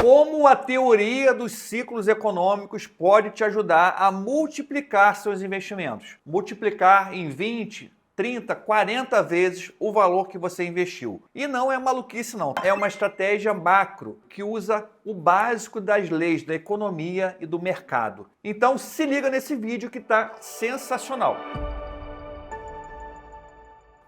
Como a teoria dos ciclos econômicos pode te ajudar a multiplicar seus investimentos. Multiplicar em 20, 30, 40 vezes o valor que você investiu. E não é maluquice não, é uma estratégia macro que usa o básico das leis da economia e do mercado. Então se liga nesse vídeo que está sensacional.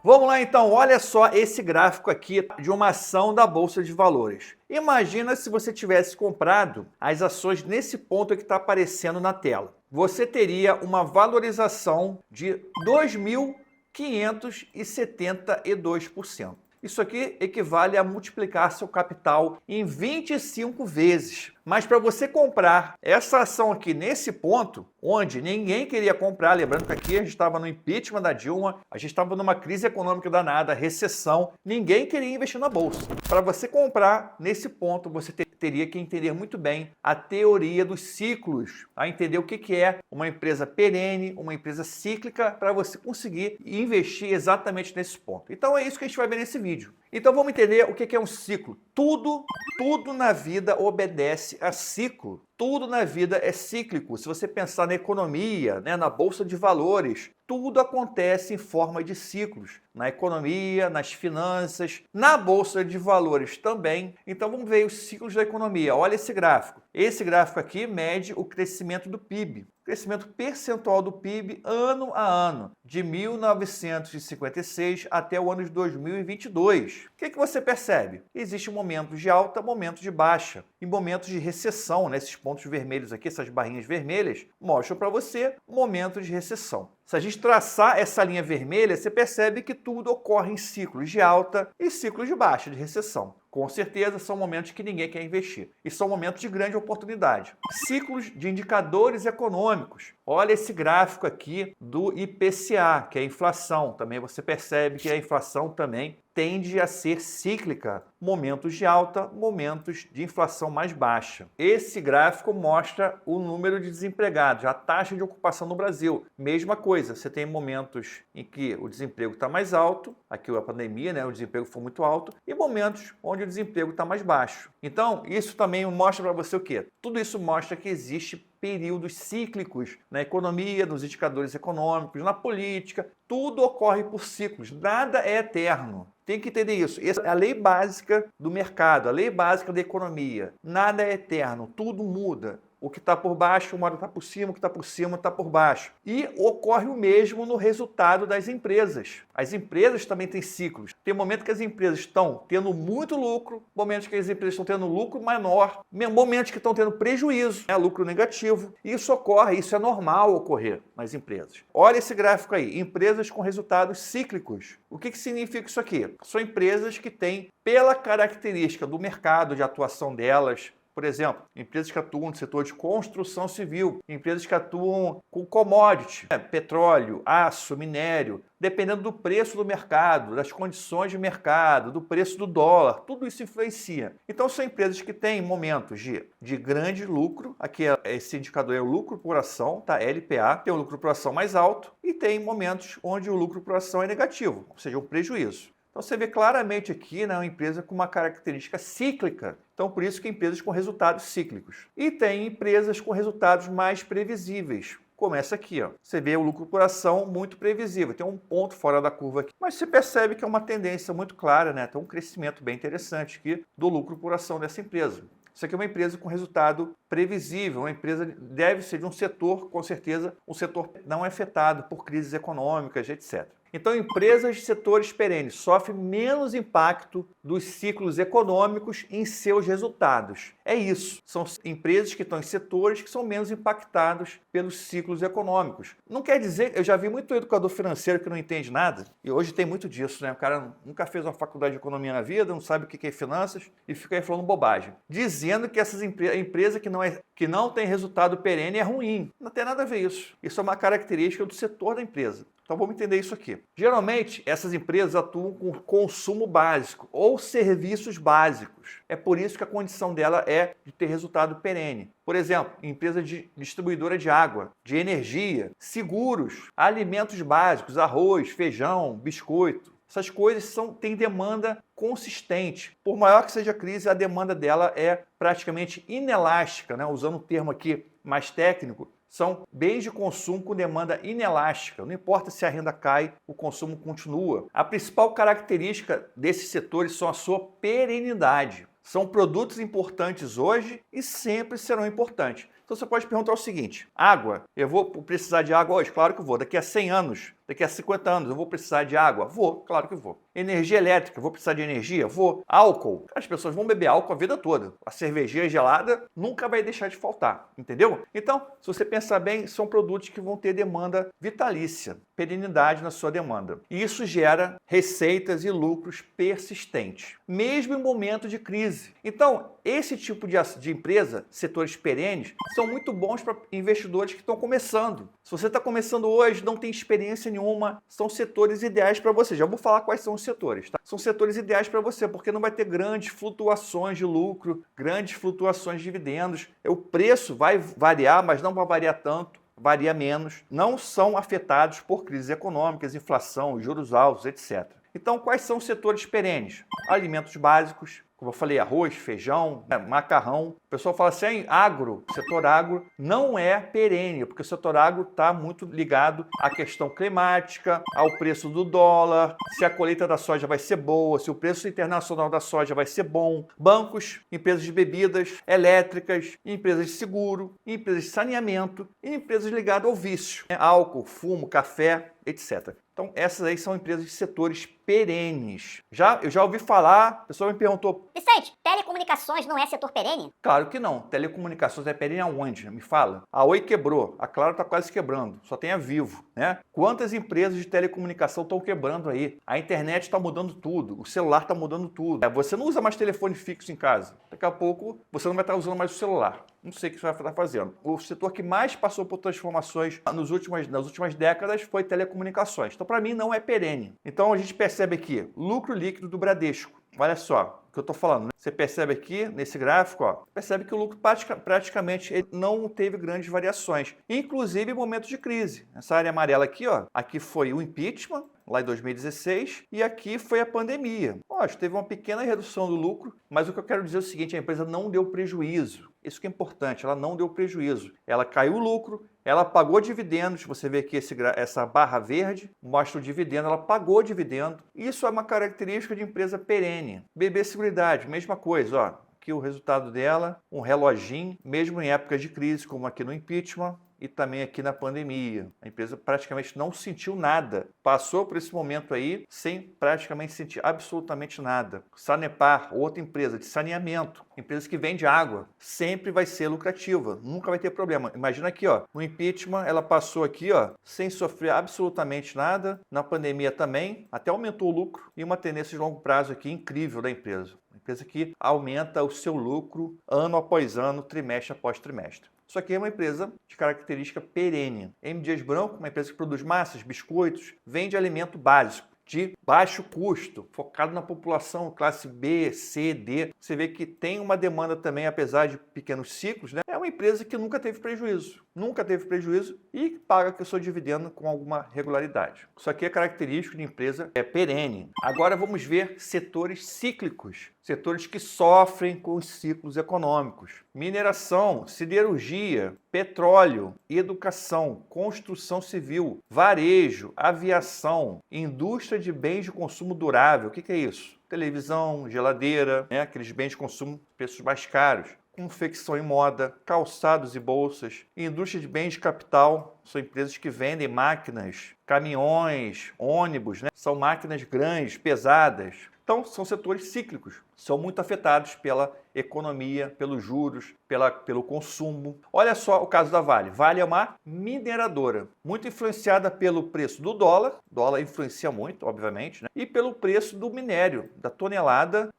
Vamos lá então, olha só esse gráfico aqui de uma ação da Bolsa de Valores. Imagina se você tivesse comprado as ações nesse ponto que está aparecendo na tela. Você teria uma valorização de 2.572%. Isso aqui equivale a multiplicar seu capital em 25 vezes. Mas para você comprar essa ação aqui nesse ponto, onde ninguém queria comprar, lembrando que aqui a gente estava no impeachment da Dilma, a gente estava numa crise econômica danada, recessão, ninguém queria investir na Bolsa. Para você comprar nesse ponto, você teria que entender muito bem a teoria dos ciclos, a entender o que é uma empresa perene, uma empresa cíclica, para você conseguir investir exatamente nesse ponto. Então é isso que a gente vai ver nesse vídeo. Então vamos entender o que é um ciclo. Tudo na vida obedece a ciclo. Tudo na vida é cíclico. Se você pensar na economia, na bolsa de valores, tudo acontece em forma de ciclos. Na economia, nas finanças, na bolsa de valores também. Então vamos ver os ciclos da economia. Olha esse gráfico. Esse gráfico aqui mede o crescimento do PIB. Crescimento percentual do PIB ano a ano, de 1956 até o ano de 2022. O que você percebe? Existem momentos de alta, momentos de baixa e momentos de recessão. Esses pontos vermelhos aqui, essas barrinhas vermelhas, mostram para você momentos de recessão. Se a gente traçar essa linha vermelha, você percebe que tudo ocorre em ciclos de alta e ciclos de baixa, de recessão. Com certeza são momentos que ninguém quer investir e são momentos de grande oportunidade. Ciclos de indicadores econômicos. Olha esse gráfico aqui do IPCA, que é a inflação. Também você percebe que a inflação também tende a ser cíclica. Momentos de alta, momentos de inflação mais baixa. Esse gráfico mostra o número de desempregados, a taxa de ocupação no Brasil. Mesma coisa, você tem momentos em que o desemprego está mais alto, aqui a pandemia, o desemprego foi muito alto, e momentos onde o desemprego está mais baixo. Então, isso também mostra para você o quê? Tudo isso mostra que existe períodos cíclicos na economia, nos indicadores econômicos, na política. Tudo ocorre por ciclos, nada é eterno. Tem que entender isso. Essa é a lei básica do mercado, a lei básica da economia. Nada é eterno, tudo muda. O que está por baixo, uma hora está por cima, o que está por cima está por baixo. E ocorre o mesmo no resultado das empresas. As empresas também têm ciclos. Tem momento que as empresas estão tendo muito lucro, momentos que as empresas estão tendo lucro menor, momentos que estão tendo prejuízo, lucro negativo. Isso ocorre, isso é normal ocorrer nas empresas. Olha esse gráfico aí, empresas com resultados cíclicos. O que significa isso aqui? São empresas que têm, pela característica do mercado de atuação delas, por exemplo, empresas que atuam no setor de construção civil, empresas que atuam com commodity, petróleo, aço, minério, dependendo do preço do mercado, das condições de mercado, do preço do dólar, tudo isso influencia. Então são empresas que têm momentos de grande lucro, aqui esse indicador é o lucro por ação, LPA, tem o lucro por ação mais alto, e tem momentos onde o lucro por ação é negativo, ou seja, um prejuízo. Então você vê claramente aqui uma empresa com uma característica cíclica. Então por isso que empresas com resultados cíclicos. E tem empresas com resultados mais previsíveis. Começa aqui, você vê o lucro por ação muito previsível, tem um ponto fora da curva aqui. Mas você percebe que é uma tendência muito clara, tem um crescimento bem interessante aqui do lucro por ação dessa empresa. Isso aqui é uma empresa com resultado previsível, uma empresa deve ser de um setor, com certeza, um setor não afetado por crises econômicas, etc. Então, empresas de setores perenes sofrem menos impacto dos ciclos econômicos em seus resultados. É isso. São empresas que estão em setores que são menos impactados pelos ciclos econômicos. Não quer dizer, eu já vi muito educador financeiro que não entende nada, e hoje tem muito disso, O cara nunca fez uma faculdade de economia na vida, não sabe o que é finanças, e fica aí falando bobagem. Dizendo que essas empresa que não tem resultado perene é ruim. Não tem nada a ver isso. Isso é uma característica do setor da empresa. Então vamos entender isso aqui. Geralmente, essas empresas atuam com consumo básico ou serviços básicos. É por isso que a condição dela é de ter resultado perene. Por exemplo, empresa de distribuidora de água, de energia, seguros, alimentos básicos, arroz, feijão, biscoito. Essas coisas têm demanda consistente. Por maior que seja a crise, a demanda dela é praticamente inelástica, né? Usando um termo aqui mais técnico, são bens de consumo com demanda inelástica. Não importa se a renda cai, o consumo continua. A principal característica desses setores são a sua perenidade. São produtos importantes hoje e sempre serão importantes. Então você pode perguntar o seguinte: água, eu vou precisar de água hoje? Claro que eu vou. Daqui a 100 anos, daqui a 50 anos, eu vou precisar de água? Vou, claro que vou. Energia elétrica, vou precisar de energia? Vou. Álcool, as pessoas vão beber álcool a vida toda. A cervejinha gelada nunca vai deixar de faltar, entendeu? Então, se você pensar bem, são produtos que vão ter demanda vitalícia, perenidade na sua demanda. E isso gera receitas e lucros persistentes, mesmo em momento de crise. Então, esse tipo de empresa, setores perenes, são muito bons para investidores que estão começando. Se você está começando hoje, não tem experiência nenhuma, são setores ideais para você. Já vou falar quais são os setores, tá? São setores ideais para você, porque não vai ter grandes flutuações de lucro, grandes flutuações de dividendos. O preço vai variar, mas não vai variar tanto, varia menos. Não são afetados por crises econômicas, inflação, juros altos, etc. Então, quais são os setores perenes? Alimentos básicos, como eu falei, arroz, feijão, macarrão. O pessoal fala assim, agro, setor agro não é perene, porque o setor agro está muito ligado à questão climática, ao preço do dólar, se a colheita da soja vai ser boa, se o preço internacional da soja vai ser bom. Bancos, empresas de bebidas, elétricas, empresas de seguro, empresas de saneamento e empresas ligadas ao vício, álcool, fumo, café, etc. Então, essas aí são empresas de setores perenes. Eu já ouvi falar, a pessoa me perguntou: Vicente, telecomunicações não é setor perene? Claro que não. Telecomunicações é perene aonde? Me fala. A Oi quebrou, a Claro está quase quebrando, só tem a Vivo, né? Quantas empresas de telecomunicação estão quebrando aí? A internet está mudando tudo, o celular está mudando tudo. Você não usa mais telefone fixo em casa. Daqui a pouco você não vai estar usando mais o celular. Não sei o que você vai estar fazendo. O setor que mais passou por transformações nas últimas décadas foi telecomunicações. Então, para mim, não é perene. Então, a gente percebe aqui, lucro líquido do Bradesco. Olha só o que eu estou falando, né? Você percebe aqui, nesse gráfico, ó, percebe que o lucro praticamente ele não teve grandes variações, inclusive em momentos de crise. Essa área amarela aqui, ó, aqui foi o impeachment, lá em 2016, e aqui foi a pandemia. Lógico, teve uma pequena redução do lucro, mas o que eu quero dizer é o seguinte, a empresa não deu prejuízo. Isso que é importante, ela não deu prejuízo. Ela caiu o lucro, ela pagou dividendos, você vê aqui essa barra verde, mostra o dividendo, ela pagou dividendo. Isso é uma característica de empresa perene. BB Seguridade, mesma coisa, ó. Aqui o resultado dela, um reloginho, mesmo em épocas de crise, como aqui no impeachment, e também aqui na pandemia. A empresa praticamente não sentiu nada. Passou por esse momento aí sem praticamente sentir absolutamente nada. Sanepar, outra empresa de saneamento, empresa que vende água, sempre vai ser lucrativa, nunca vai ter problema. Imagina aqui, ó, no impeachment ela passou aqui, ó, sem sofrer absolutamente nada. Na pandemia também, até aumentou o lucro e uma tendência de longo prazo aqui incrível da empresa. Uma empresa que aumenta o seu lucro ano após ano, trimestre após trimestre. Isso aqui é uma empresa de característica perene. M. Dias Branco, uma empresa que produz massas, biscoitos, vende alimento básico de baixo custo, focado na população classe B, C, D. Você vê que tem uma demanda também, apesar de pequenos ciclos, né? É uma empresa que nunca teve prejuízo e paga o seu dividendo com alguma regularidade. Isso aqui é característico de empresa perene. Agora vamos ver setores cíclicos, setores que sofrem com os ciclos econômicos. Mineração, siderurgia, petróleo, educação, construção civil, varejo, aviação, indústria de bens de consumo durável. O que é isso? Televisão, geladeira, né? Aqueles bens de consumo, preços mais caros. Confecção e moda, calçados e bolsas, indústria de bens de capital, são empresas que vendem máquinas, caminhões, ônibus, né? São máquinas grandes, pesadas. Então, são setores cíclicos, são muito afetados pela economia, pelos juros, pelo consumo. Olha só o caso da Vale. Vale é uma mineradora, muito influenciada pelo preço do dólar. O dólar influencia muito, obviamente, né? E pelo preço do minério, da tonelada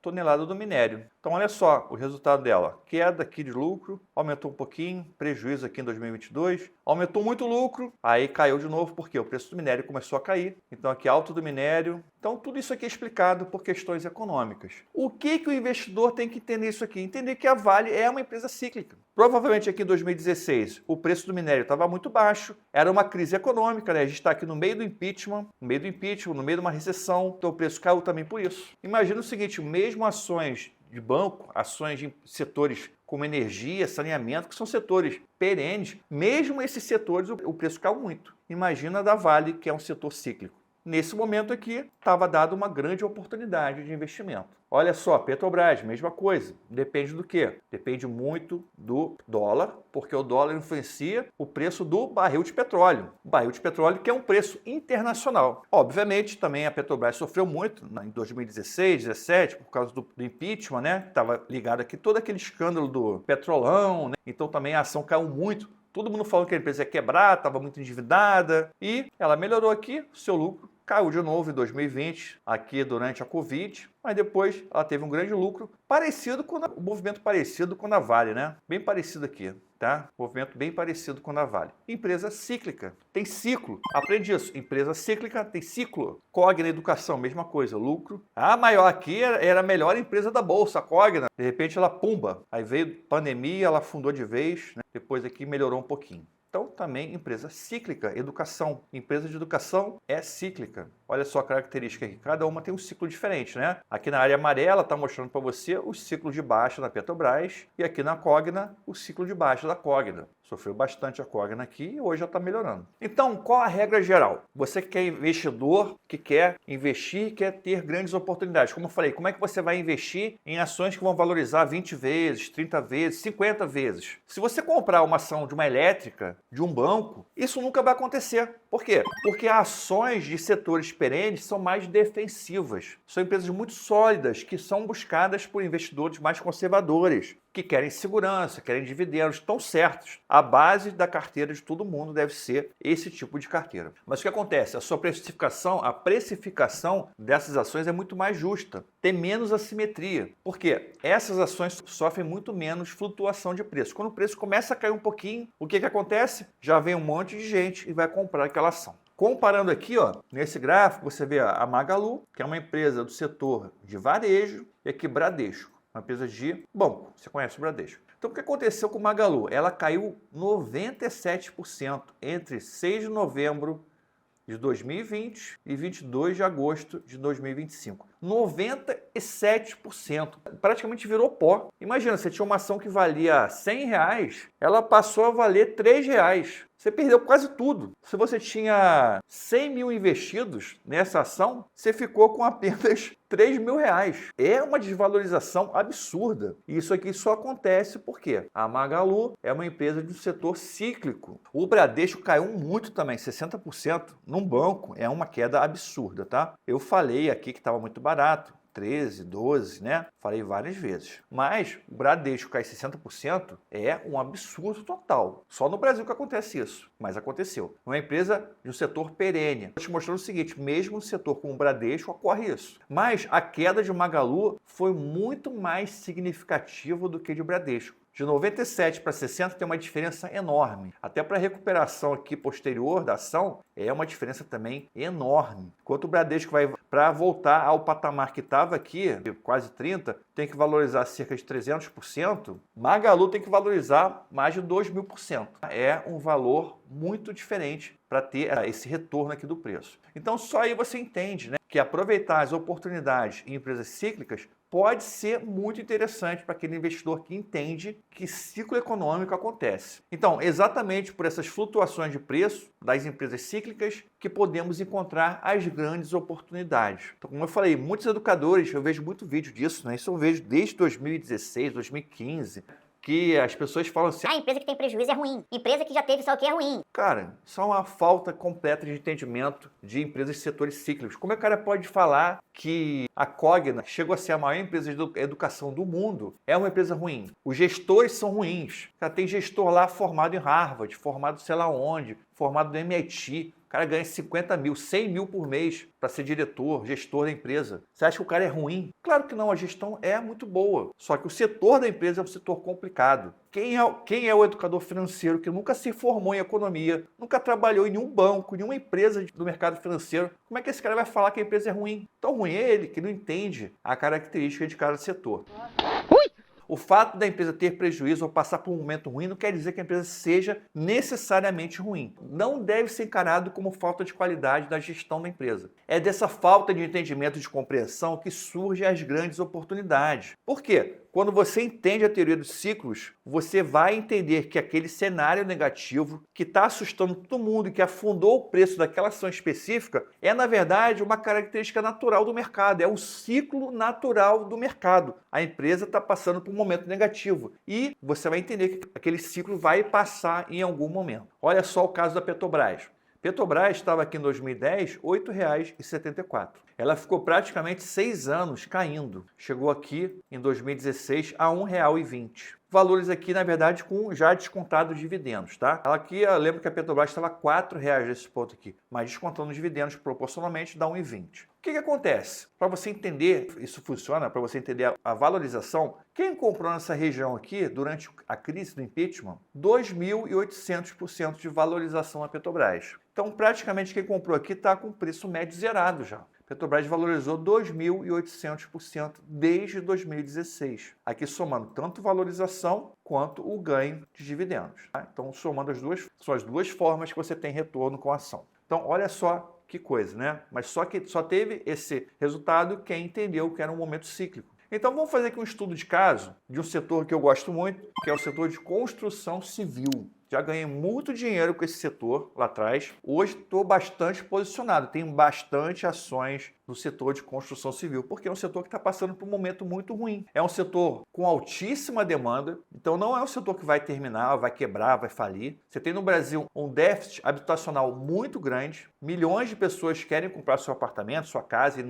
do minério. Então, olha só o resultado dela. Queda aqui de lucro, aumentou um pouquinho, prejuízo aqui em 2022, aumentou muito o lucro, aí caiu de novo porque o preço do minério começou a cair. Então, aqui alta do minério. Então, tudo isso aqui é explicado por questões econômicas. O que o investidor tem que entender isso aqui? Entender que a Vale é uma empresa cíclica. Provavelmente aqui em 2016 o preço do minério estava muito baixo, era uma crise econômica, né? A gente está aqui no meio do impeachment, no meio de uma recessão, então o preço caiu também por isso. Imagina o seguinte, mesmo ações de banco, ações de setores como energia, saneamento, que são setores perenes, mesmo esses setores o preço caiu muito. Imagina a da Vale, que é um setor cíclico. Nesse momento aqui, estava dada uma grande oportunidade de investimento. Olha só, Petrobras, mesma coisa. Depende do quê? Depende muito do dólar, porque o dólar influencia o preço do barril de petróleo. O barril de petróleo que é um preço internacional. Obviamente, também a Petrobras sofreu muito em 2016, 2017, por causa do impeachment, né? Estava ligado aqui todo aquele escândalo do Petrolão, né? Então também a ação caiu muito. Todo mundo falou que a empresa ia quebrar, estava muito endividada e ela melhorou aqui, o seu lucro caiu de novo em 2020, aqui durante a Covid, mas depois ela teve um grande lucro, parecido com o movimento parecido com a Vale, né? Bem parecido aqui, tá? Movimento bem parecido com a Vale. Empresa cíclica, tem ciclo. Aprende isso, empresa cíclica tem ciclo. Cogna Educação, mesma coisa, lucro. A maior aqui era a melhor empresa da bolsa, a Cogna. De repente ela pumba, aí veio pandemia, ela afundou de vez, né? Depois aqui melhorou um pouquinho. Então, também empresa cíclica, educação. Empresa de educação é cíclica. Olha só a característica aqui, cada uma tem um ciclo diferente, né? Aqui na área amarela está mostrando para você o ciclo de baixa da Petrobras e aqui na Cogna, o ciclo de baixa da Cogna. Sofreu bastante a Cogna aqui e hoje já está melhorando. Então, qual a regra geral? Você que é investidor, que quer investir, quer ter grandes oportunidades. Como eu falei, como é que você vai investir em ações que vão valorizar 20 vezes, 30 vezes, 50 vezes? Se você comprar uma ação de uma elétrica, de um banco, isso nunca vai acontecer. Por quê? Porque ações de setores perenes são mais defensivas. São empresas muito sólidas que são buscadas por investidores mais conservadores, que querem segurança, querem dividendos, estão certos. A base da carteira de todo mundo deve ser esse tipo de carteira. Mas o que acontece? A sua precificação, a precificação dessas ações é muito mais justa, tem menos assimetria. Por quê? Essas ações sofrem muito menos flutuação de preço. Quando o preço começa a cair um pouquinho, o que acontece? Já vem um monte de gente e vai comprar aquela ação. Comparando aqui, ó, nesse gráfico, você vê a Magalu, que é uma empresa do setor de varejo, e aqui Bradesco, uma empresa de banco. Você conhece o Bradesco. Então, o que aconteceu com o Magalu? Ela caiu 97% entre 6 de novembro de 2020 e 22 de agosto de 2025. 97%. Praticamente virou pó. Imagina, você tinha uma ação que valia R$100, ela passou a valer R$3. Você perdeu quase tudo. Se você tinha 100 mil investidos nessa ação, você ficou com apenas R$3.000. É uma desvalorização absurda. E isso aqui só acontece porque a Magalu é uma empresa do setor cíclico. O Bradesco caiu muito também, 60%. Num banco é uma queda absurda, tá? Eu falei aqui que estava muito barato. 13, 12, né? Falei várias vezes. Mas o Bradesco cair 60% é um absurdo total. Só no Brasil que acontece isso, mas aconteceu. Uma empresa de um setor perene. Estou te mostrando o seguinte, mesmo no setor como o Bradesco ocorre isso. Mas a queda de Magalu foi muito mais significativa do que de Bradesco. De 97 para 60 tem uma diferença enorme. Até para a recuperação aqui posterior da ação, é uma diferença também enorme. Enquanto o Bradesco vai, para voltar ao patamar que estava aqui, quase 30%, tem que valorizar cerca de 300%, Magalu tem que valorizar mais de 2.000%. É um valor muito diferente para ter esse retorno aqui do preço. Então só aí você entende, né, que aproveitar as oportunidades em empresas cíclicas pode ser muito interessante para aquele investidor que entende que ciclo econômico acontece. Então, exatamente por essas flutuações de preço das empresas cíclicas que podemos encontrar as grandes oportunidades. Então, como eu falei, muitos educadores, eu vejo muito vídeo disso, né? Isso eu vejo desde 2016, 2015, que as pessoas falam assim, a empresa que tem prejuízo é ruim, empresa que já teve só o que é ruim. Cara, isso é uma falta completa de entendimento de empresas de setores cíclicos. Como é que o cara pode falar que a Cogna chegou a ser a maior empresa de educação do mundo? É uma empresa ruim. Os gestores são ruins. Cara, tem gestor lá formado em Harvard, formado sei lá onde, formado no MIT. cara ganha 50 mil, 100 mil por mês para ser diretor, gestor da empresa. Você acha que o cara é ruim? Claro que não, a gestão é muito boa. Só que o setor da empresa é um setor complicado. Quem é o educador financeiro que nunca se formou em economia, nunca trabalhou em nenhum banco, nenhuma empresa do mercado financeiro? Como é que esse cara vai falar que a empresa é ruim? Tão ruim é ele que não entende a característica de cada setor. O fato da empresa ter prejuízo ou passar por um momento ruim não quer dizer que a empresa seja necessariamente ruim. Não deve ser encarado como falta de qualidade da gestão da empresa. É dessa falta de entendimento e de compreensão que surgem as grandes oportunidades. Por quê? Quando você entende a teoria dos ciclos, você vai entender que aquele cenário negativo que está assustando todo mundo e que afundou o preço daquela ação específica é, na verdade, uma característica natural do mercado, é o ciclo natural do mercado. A empresa está passando por um momento negativo e você vai entender que aquele ciclo vai passar em algum momento. Olha só o caso da Petrobras. Petrobras estava aqui em 2010, R$ 8,74. Ela ficou praticamente 6 anos caindo. Chegou aqui em 2016 a R$ 1,20. Valores aqui, na verdade, com já descontado dividendos, tá? Aqui, eu lembro que a Petrobras estava R$ 4,00 nesse ponto aqui, mas descontando os dividendos proporcionalmente dá R$ 1,20. O que acontece? Para você entender, isso funciona, para você entender a valorização, quem comprou nessa região aqui, durante a crise do impeachment, 2.800% de valorização na Petrobras. Então, praticamente quem comprou aqui está com preço médio zerado já. Petrobras valorizou 2.800% desde 2016. Aqui somando tanto valorização quanto o ganho de dividendos. Tá? Então, somando as duas, são as duas formas que você tem retorno com a ação. Então, olha só que coisa, né? Mas só teve esse resultado quem entendeu que era um momento cíclico. Então, vamos fazer aqui um estudo de caso de um setor que eu gosto muito, que é o setor de construção civil. Já ganhei muito dinheiro com esse setor lá atrás. Hoje estou bastante posicionado, tenho bastante ações no setor de construção civil, porque é um setor que está passando por um momento muito ruim. É um setor com altíssima demanda, então não é um setor que vai terminar, vai quebrar, vai falir. Você tem no Brasil um déficit habitacional muito grande, milhões de pessoas querem comprar seu apartamento, sua casa e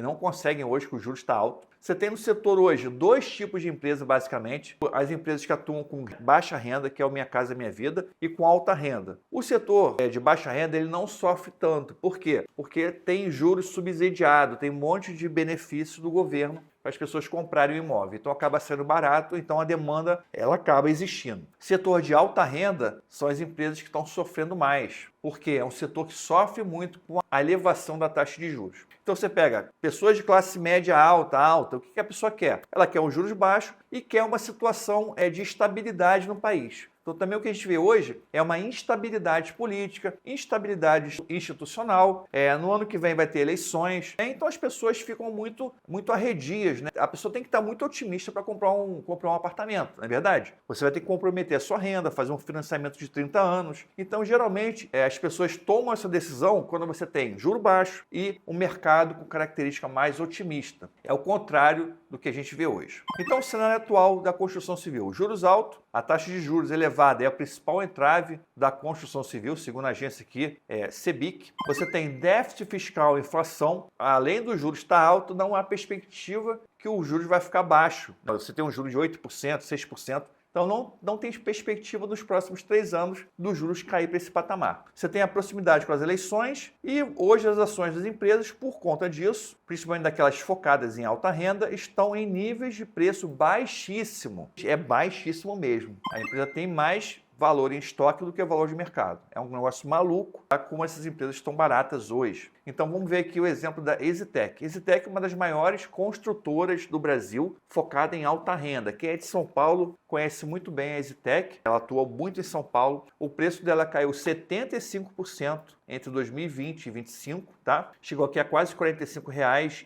não conseguem hoje, que o juros está alto. Você tem no setor hoje dois tipos de empresas, basicamente. As empresas que atuam com baixa renda, que é o Minha Casa Minha Vida, e com alta renda. O setor de baixa renda ele não sofre tanto. Por quê? Porque tem juros subsidiados, tem um monte de benefício do governo para as pessoas comprarem o imóvel. Então acaba sendo barato, então a demanda ela acaba existindo. Setor de alta renda são as empresas que estão sofrendo mais, porque é um setor que sofre muito com a elevação da taxa de juros. Então você pega pessoas de classe média alta, o que a pessoa quer? Ela quer um juros baixo e quer uma situação de estabilidade no país. Então também o que a gente vê hoje é uma instabilidade política, instabilidade institucional. No ano que vem vai ter eleições. Então as pessoas ficam muito arredias, né? A pessoa tem que estar muito otimista para comprar um apartamento, não é verdade? Você vai ter que comprometer a sua renda, fazer um financiamento de 30 anos. Então geralmente as pessoas tomam essa decisão quando você tem juro baixo e um mercado com característica mais otimista. É o contrário do que a gente vê hoje. Então o cenário atual da construção civil, juros altos, a taxa de juros elevada é a principal entrave da construção civil, segundo a agência aqui, CBIC. Você tem déficit fiscal e inflação, além do juros estar alto, não há perspectiva que o juros vai ficar baixo. Você tem um juros de 8%, 6%. Então não tem perspectiva nos próximos 3 anos dos juros cair para esse patamar. Você tem a proximidade com as eleições e hoje as ações das empresas, por conta disso, principalmente daquelas focadas em alta renda, estão em níveis de preço baixíssimo. É baixíssimo mesmo. A empresa tem mais valor em estoque do que valor de mercado. É um negócio maluco, tá? Como essas empresas estão baratas hoje. Então vamos ver aqui o exemplo da EasyTech. EasyTech é uma das maiores construtoras do Brasil, focada em alta renda. Quem é de São Paulo conhece muito bem a EasyTech, ela atua muito em São Paulo. O preço dela caiu 75% entre 2020 e 2025, tá? Chegou aqui a quase R$ 45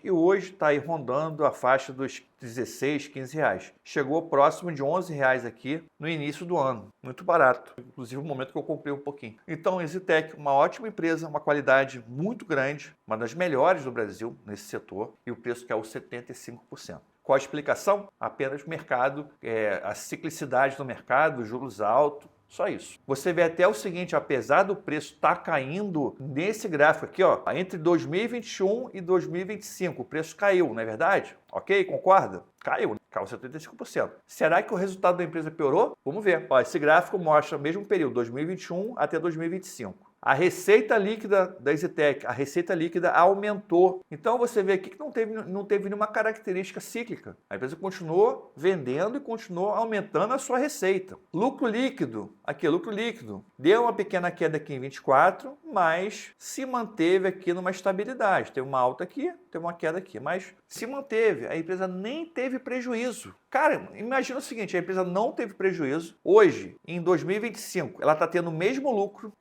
e hoje está aí rondando a faixa dos 16, 15 reais. Chegou próximo de 11 reais aqui no início do ano. Muito barato. Inclusive o momento que eu comprei um pouquinho. Então, EasyTech, uma ótima empresa, uma qualidade muito grande, uma das melhores do Brasil nesse setor e o preço caiu 75%. Qual a explicação? Apenas o mercado, a ciclicidade do mercado, juros altos. Só isso. Você vê até o seguinte, apesar do preço estar caindo nesse gráfico aqui, ó, entre 2021 e 2025, o preço caiu, não é verdade? Ok? Concorda? Caiu 75%. Será que o resultado da empresa piorou? Vamos ver. Ó, esse gráfico mostra o mesmo período, 2021 até 2025. A receita líquida da EasyTech, a receita líquida aumentou. Então você vê aqui que não teve nenhuma característica cíclica. A empresa continuou vendendo e continuou aumentando a sua receita. Lucro líquido, aqui lucro líquido, deu uma pequena queda aqui em 24, mas se manteve aqui numa estabilidade. Teve uma alta aqui, teve uma queda aqui, mas se manteve. A empresa nem teve prejuízo. Cara, imagina o seguinte, a empresa não teve prejuízo. Hoje, em 2025, ela está tendo o mesmo lucro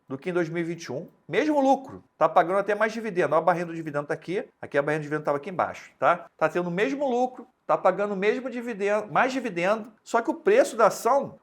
do que em 2021. Mesmo lucro, está pagando até mais dividendo. Olha a barrinha do dividendo está aqui a barrinha do dividendo estava aqui embaixo, tá? Está tendo o mesmo lucro, está pagando o mesmo dividendo, mais dividendo, só que o preço da ação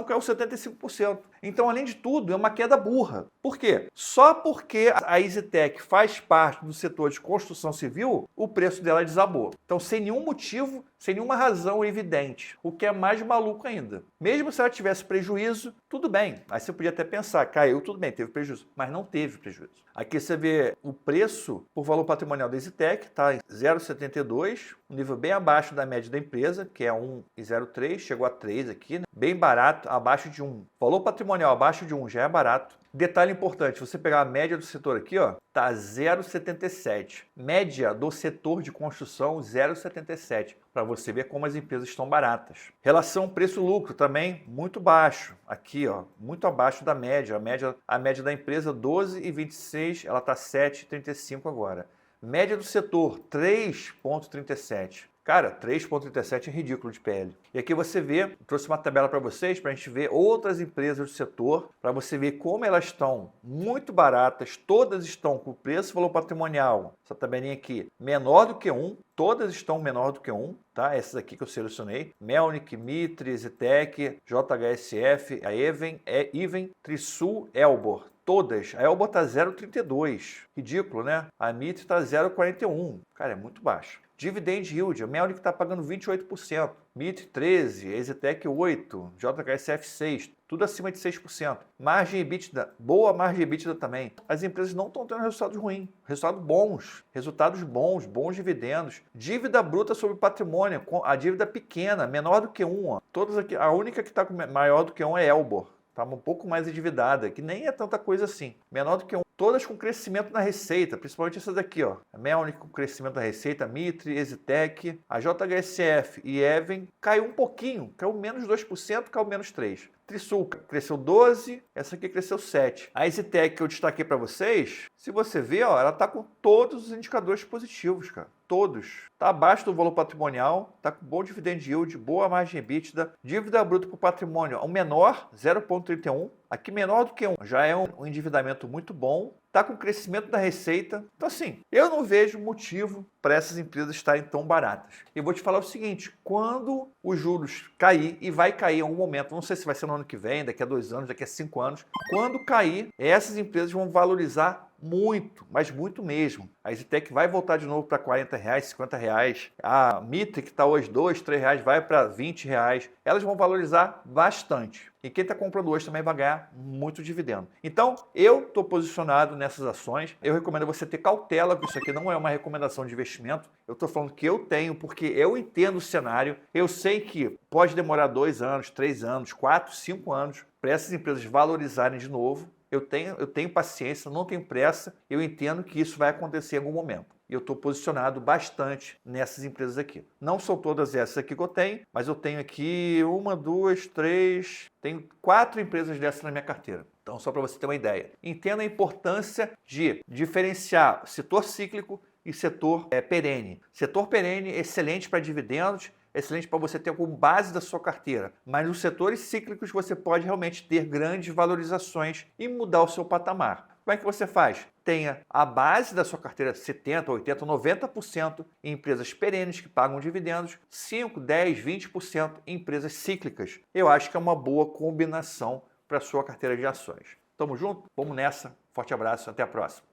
caiu 75%. Então, além de tudo, é uma queda burra. Por quê? Só porque a EasyTech faz parte do setor de construção civil, o preço dela desabou. Então, sem nenhum motivo, sem nenhuma razão evidente, o que é mais maluco ainda. Mesmo se ela tivesse prejuízo, tudo bem. Aí você podia até pensar, caiu, tudo bem, teve prejuízo, mas não teve prejuízo. Aqui você vê o preço por valor patrimonial da EasyTech, está em 0,72, um nível bem abaixo da média da empresa, que é 1,03, chegou a 3 aqui, né? Bem barato, abaixo de 1. Valor patrimonial abaixo de 1 já é barato. Detalhe importante, você pegar a média do setor aqui, ó, tá 0,77. Média do setor de construção 0,77, para você ver como as empresas estão baratas. Relação preço-lucro também muito baixo. Aqui, ó, muito abaixo da média. A média da empresa 12,26, ela tá 7,35 agora. Média do setor 3,37. Cara, 3,37 é ridículo de PL. E aqui você vê, trouxe uma tabela para vocês, para a gente ver outras empresas do setor, para você ver como elas estão muito baratas, todas estão com preço e valor patrimonial. Essa tabelinha aqui, menor do que 1, todas estão menor do que 1, tá? Essas aqui que eu selecionei, Melnick, Mitre, EasyTech, JHSF, a Even, Trisul, Elbor. Todas. A Elbor está 0,32. Ridículo, né? A Mitre está 0,41. Cara, é muito baixo. Dividend Yield, a Melnick está pagando 28%, Mitre 13%, EasyTech 8%, JHSF 6%, tudo acima de 6%. Margem EBITDA, boa margem EBITDA também. As empresas não estão tendo resultados ruins, resultados bons, bons dividendos. Dívida bruta sobre patrimônio, a dívida pequena, menor do que 1. Ó. Todas aqui, a única que está maior do que 1 é Elbor. Está um pouco mais endividada, que nem é tanta coisa assim. Menor do que 1. Todas com crescimento na receita, principalmente essas daqui, ó. A Melnick com crescimento na receita, Mitre, EasyTech, a JHSF e Even caiu um pouquinho, caiu menos 2%, caiu menos 3%. Trisul cresceu 12%, essa aqui cresceu 7%. A EasyTech que eu destaquei para vocês, se você ver, ó, ela está com todos os indicadores positivos, cara. Todos. Está abaixo do valor patrimonial, está com bom dividend yield, boa margem EBITDA, dívida bruta por patrimônio, o menor, 0,31. Aqui menor do que 1, já é um endividamento muito bom, está com crescimento da receita. Então assim, eu não vejo motivo para essas empresas estarem tão baratas. E vou te falar o seguinte, quando os juros cair, e vai cair em algum momento, não sei se vai ser no ano que vem, daqui a 2 anos, daqui a 5 anos, quando cair, essas empresas vão valorizar muito, mas muito mesmo. A EasyTech vai voltar de novo para R$40, R$50. A Mitre, que está hoje R$2, R$3, vai para R$20. Elas vão valorizar bastante. E quem está comprando hoje também vai ganhar muito dividendo. Então, eu estou posicionado nessas ações. Eu recomendo você ter cautela, porque isso aqui não é uma recomendação de investimento. Eu estou falando que eu tenho, porque eu entendo o cenário. Eu sei que pode demorar 2 anos, 3 anos, 4, 5 anos para essas empresas valorizarem de novo. Eu tenho paciência, não tenho pressa, eu entendo que isso vai acontecer em algum momento. E eu estou posicionado bastante nessas empresas aqui. Não são todas essas aqui que eu tenho, mas eu tenho aqui 1, 2, 3, tenho 4 empresas dessas na minha carteira. Então, só para você ter uma ideia. Entenda a importância de diferenciar setor cíclico e setor perene. Setor perene, excelente para dividendos, excelente para você ter como base da sua carteira. Mas nos setores cíclicos você pode realmente ter grandes valorizações e mudar o seu patamar. Como é que você faz? Tenha a base da sua carteira 70%, 80%, 90% em empresas perenes que pagam dividendos, 5%, 10%, 20% em empresas cíclicas. Eu acho que é uma boa combinação para a sua carteira de ações. Tamo junto? Vamos nessa. Forte abraço, até a próxima.